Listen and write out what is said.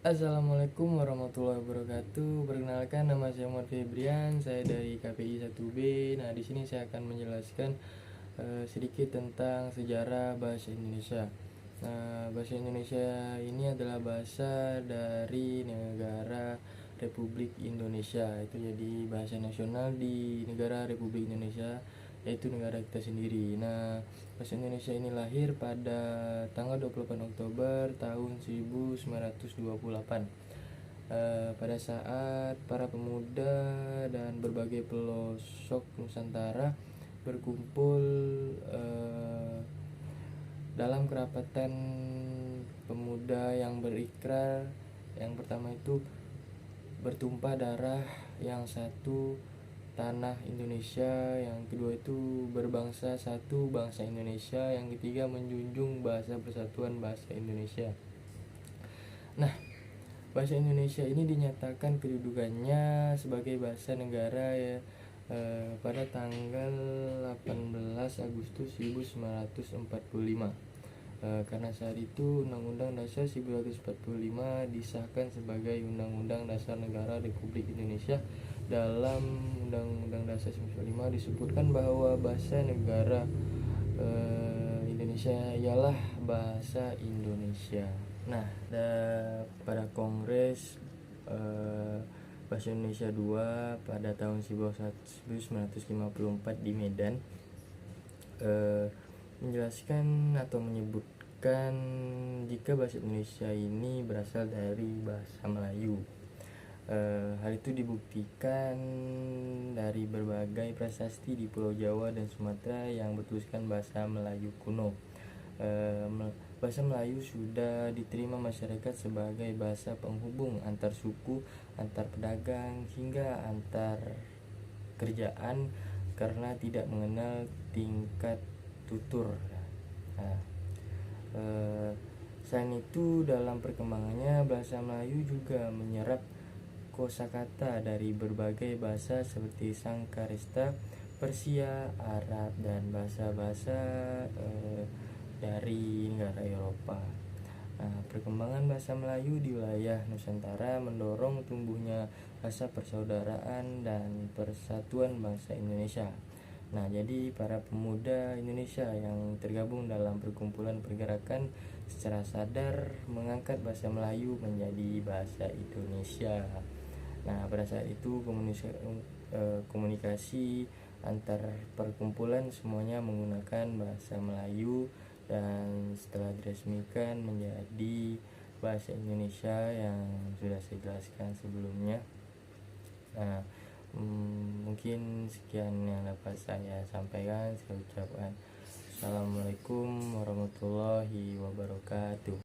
Assalamualaikum warahmatullahi wabarakatuh. Perkenalkan, nama saya Muhammad Febrian. Saya dari KPI 1B. Nah, di sini saya akan menjelaskan sedikit tentang sejarah bahasa Indonesia. Nah, bahasa Indonesia ini adalah bahasa dari negara Republik Indonesia. Itu jadi bahasa nasional di negara Republik Indonesia, yaitu negara kita sendiri. Nah, bahasa Indonesia ini lahir pada tanggal 28 Oktober tahun 1928, pada saat para pemuda dan berbagai pelosok Nusantara berkumpul dalam kerapatan pemuda yang berikrar. Yang pertama itu bertumpah darah, yang satu tanah Indonesia, yang kedua itu berbangsa satu bangsa Indonesia, yang ketiga menjunjung bahasa persatuan bahasa Indonesia. Nah, bahasa Indonesia ini dinyatakan kedudukannya sebagai bahasa negara ya, pada tanggal 18 Agustus 1945. Karena saat itu Undang-Undang Dasar 1945 disahkan sebagai Undang-Undang Dasar Negara Republik Indonesia. Dalam Undang-Undang Dasar 1945 disebutkan bahwa bahasa negara Indonesia ialah bahasa Indonesia. Nah, pada Kongres Bahasa Indonesia II pada tahun 1954 di Medan, menjelaskan atau menyebutkan jika bahasa Indonesia ini berasal dari bahasa Melayu. Hal itu dibuktikan dari berbagai prasasti di Pulau Jawa dan Sumatera yang bertuliskan bahasa Melayu kuno. Bahasa Melayu sudah diterima masyarakat sebagai bahasa penghubung antar suku, antar pedagang, hingga antar kerjaan karena tidak mengenal tingkat tutur. Nah, selain itu dalam perkembangannya bahasa Melayu juga menyerap kosakata dari berbagai bahasa seperti Sangkaresta, Persia, Arab, dan bahasa-bahasa dari negara Eropa. Nah, perkembangan bahasa Melayu di wilayah Nusantara mendorong tumbuhnya rasa persaudaraan dan persatuan bangsa Indonesia. Nah, jadi para pemuda Indonesia yang tergabung dalam perkumpulan pergerakan secara sadar mengangkat bahasa Melayu menjadi bahasa Indonesia. Nah, pada saat itu komunikasi antar perkumpulan semuanya menggunakan bahasa Melayu, dan setelah diresmikan menjadi bahasa Indonesia yang sudah saya jelaskan sebelumnya. Nah, mungkin sekian yang dapat saya sampaikan. Saya ucapkan Assalamualaikum warahmatullahi wabarakatuh.